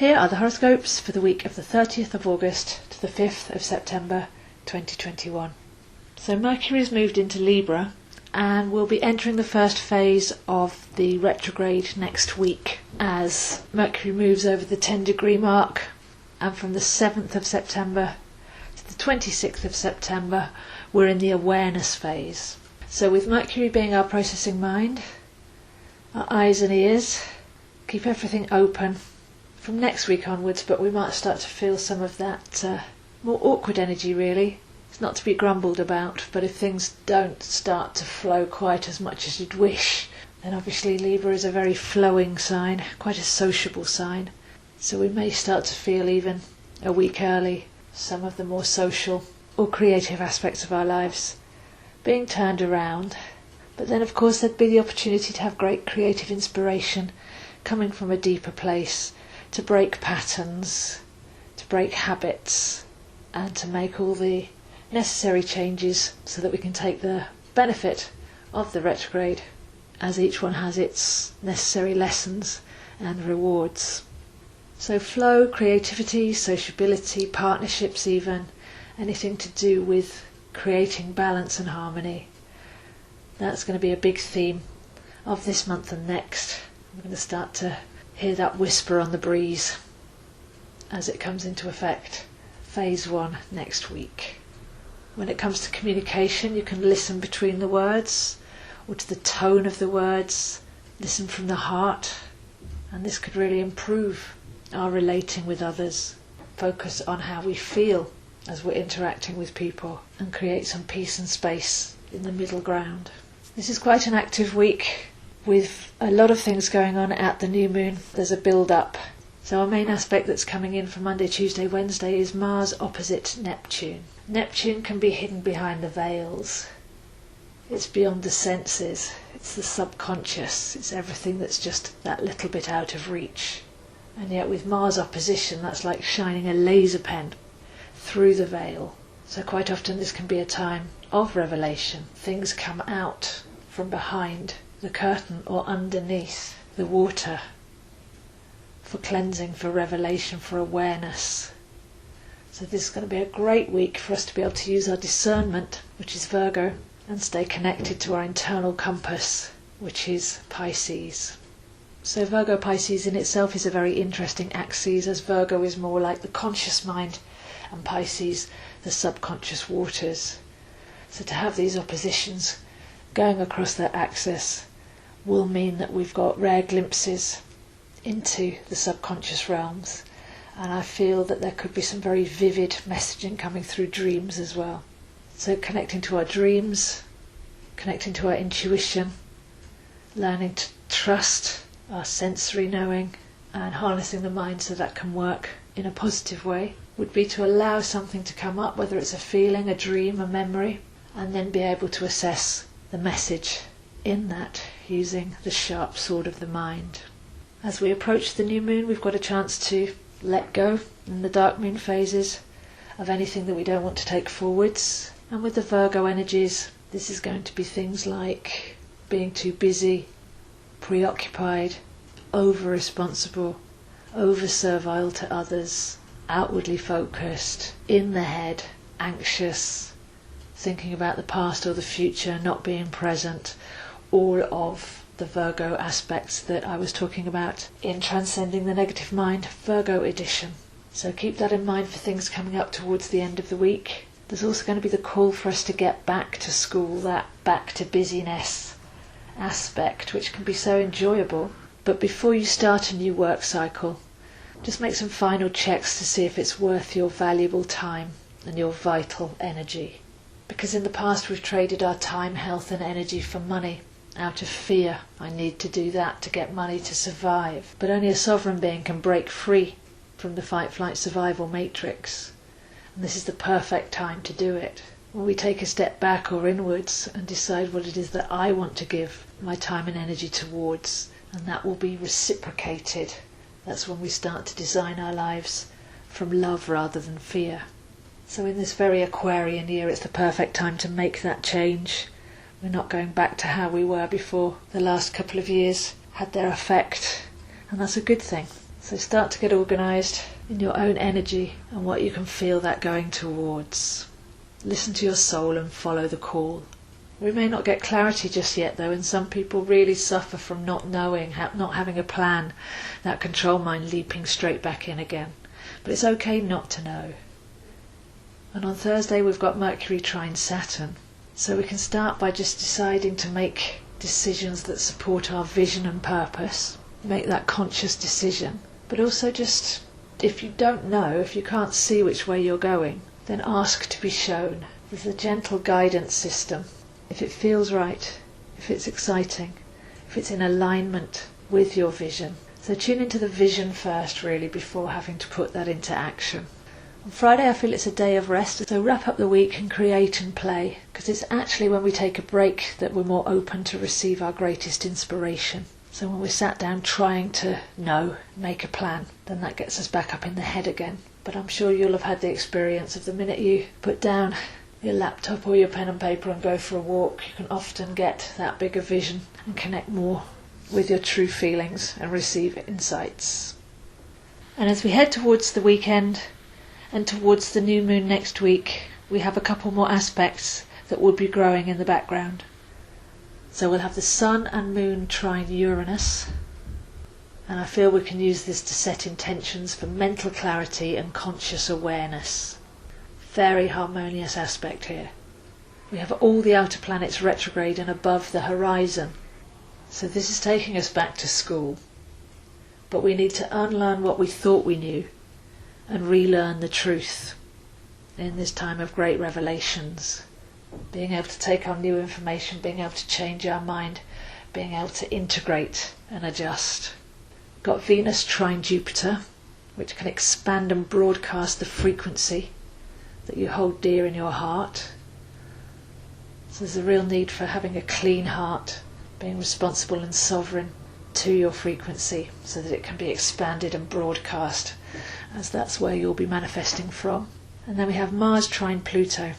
Here are the horoscopes for the week of the 30th of August to the 5th of September 2021. So Mercury's moved into Libra and will be entering the first phase of the retrograde next week as Mercury moves over the 10-degree mark, and from the 7th of September to the 26th of September we're in the awareness phase. So with Mercury being our processing mind, our eyes and ears, keep everything open from next week onwards, but we might start to feel some of that more awkward energy really. It's not to be grumbled about, but if things don't start to flow quite as much as you'd wish, then obviously Libra is a very flowing sign, quite a sociable sign. So we may start to feel even a week early some of the more social or creative aspects of our lives being turned around. But then of course there'd be the opportunity to have great creative inspiration coming from a deeper place, to break patterns, to break habits, and to make all the necessary changes so that we can take the benefit of the retrograde, as each one has its necessary lessons and rewards. So flow, creativity, sociability, partnerships even, anything to do with creating balance and harmony. That's going to be a big theme of this month and next. I'm going to start to hear that whisper on the breeze as it comes into effect. Phase 1 next week. When it comes to communication, you can listen between the words or to the tone of the words, listen from the heart, and this could really improve our relating with others. Focus on how we feel as we're interacting with people and create some peace and space in the middle ground. This is quite an active week with a lot of things going on at the new moon. There's a build-up. So our main aspect that's coming in for Monday, Tuesday, Wednesday is Mars opposite Neptune. Neptune can be hidden behind the veils. It's beyond the senses. It's the subconscious. It's everything that's just that little bit out of reach. And yet with Mars opposition, that's like shining a laser pen through the veil. So quite often this can be a time of revelation. Things come out from behind the curtain or underneath the water for cleansing, for revelation, for awareness. So this is going to be a great week for us to be able to use our discernment, which is Virgo, and stay connected to our internal compass, which is Pisces. So Virgo Pisces in itself is a very interesting axis, as Virgo is more like the conscious mind and Pisces the subconscious waters. So to have these oppositions going across that axis will mean that we've got rare glimpses into the subconscious realms, and I feel that there could be some very vivid messaging coming through dreams as well. So connecting to our dreams, connecting to our intuition, learning to trust our sensory knowing, and harnessing the mind so that can work in a positive way would be to allow something to come up, whether it's a feeling, a dream, a memory, and then be able to assess the message in that using the sharp sword of the mind. As we approach the new moon, we've got a chance to let go in the dark moon phases of anything that we don't want to take forwards. And with the Virgo energies, this is going to be things like being too busy, preoccupied, over-responsible, over-servile to others, outwardly focused, in the head, anxious, thinking about the past or the future, not being present. All of the Virgo aspects that I was talking about in Transcending the Negative Mind, Virgo edition. So keep that in mind for things coming up towards the end of the week. There's also going to be the call for us to get back to school, that back to busyness aspect, which can be so enjoyable. But before you start a new work cycle, just make some final checks to see if it's worth your valuable time and your vital energy. Because in the past we've traded our time, health and energy for money out of fear. I need to do that to get money to survive. But only a sovereign being can break free from the fight, flight, survival matrix. And this is the perfect time to do it. When we take a step back or inwards and decide what it is that I want to give my time and energy towards, and that will be reciprocated. That's when we start to design our lives from love rather than fear. So in this very Aquarian year, it's the perfect time to make that change. We're not going back to how we were before the last couple of years had their effect, and that's a good thing. So start to get organised in your own energy and what you can feel that going towards. Listen to your soul and follow the call. We may not get clarity just yet though, and some people really suffer from not knowing, not having a plan, that control mind leaping straight back in again. But it's okay not to know. And on Thursday we've got Mercury trine Saturn. So we can start by just deciding to make decisions that support our vision and purpose. Make that conscious decision. But also just, if you don't know, if you can't see which way you're going, then ask to be shown. There's a gentle guidance system. If it feels right, if it's exciting, if it's in alignment with your vision. So tune into the vision first really before having to put that into action. On Friday I feel it's a day of rest, so wrap up the week and create and play, because it's actually when we take a break that we're more open to receive our greatest inspiration. So when we're sat down trying to know, make a plan, then that gets us back up in the head again. But I'm sure you'll have had the experience of the minute you put down your laptop or your pen and paper and go for a walk, you can often get that bigger vision and connect more with your true feelings and receive insights. And as we head towards the weekend and towards the new moon next week, we have a couple more aspects that will be growing in the background. So we'll have the Sun and Moon trine Uranus, and I feel we can use this to set intentions for mental clarity and conscious awareness. Very harmonious aspect here. We have all the outer planets retrograde and above the horizon. So this is taking us back to school. But we need to unlearn what we thought we knew and relearn the truth in this time of great revelations. Being able to take on new information, being able to change our mind, being able to integrate and adjust. Got Venus trine Jupiter, which can expand and broadcast the frequency that you hold dear in your heart. So there's a real need for having a clean heart, being responsible and sovereign to your frequency so that it can be expanded and broadcast, as that's where you'll be manifesting from. And then we have Mars trine Pluto,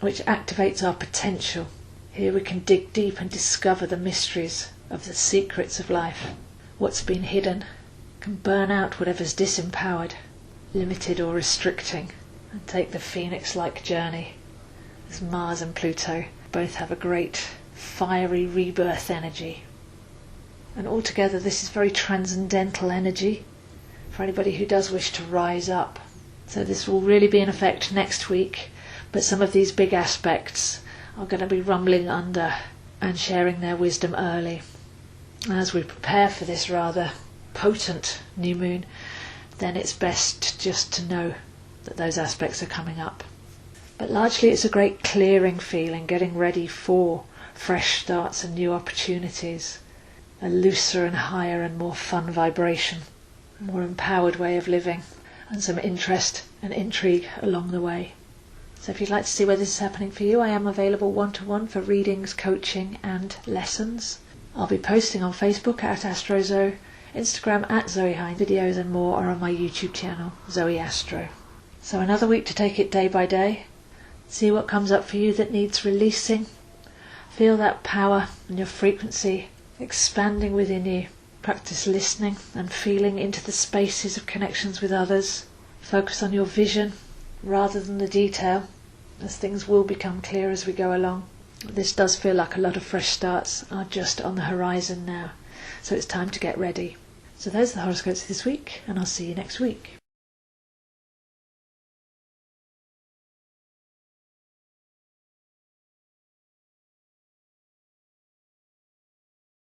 which activates our potential. Here we can dig deep and discover the mysteries of the secrets of life. What's been hidden can burn out whatever's disempowered, limited or restricting, and take the phoenix-like journey. As Mars and Pluto both have a great fiery rebirth energy. And altogether this is very transcendental energy for anybody who does wish to rise up. So this will really be in effect next week, but some of these big aspects are going to be rumbling under and sharing their wisdom early. As we prepare for this rather potent new moon, then it's best just to know that those aspects are coming up. But largely it's a great clearing feeling, getting ready for fresh starts and new opportunities, a looser and higher and more fun vibration, a more empowered way of living, and some interest and intrigue along the way. So if you'd like to see where this is happening for you, I am available one-to-one for readings, coaching and lessons. I'll be posting on Facebook at AstroZo, Instagram at Zoe Hine. Videos and more are on my YouTube channel, zoeastro. So another week to take it day by day. See what comes up for you that needs releasing. Feel that power and your frequency expanding within you. Practice listening and feeling into the spaces of connections with others. Focus on your vision rather than the detail, as things will become clear as we go along. This does feel like a lot of fresh starts are just on the horizon now, so it's time to get ready. So those are the horoscopes this week, and I'll see you next week.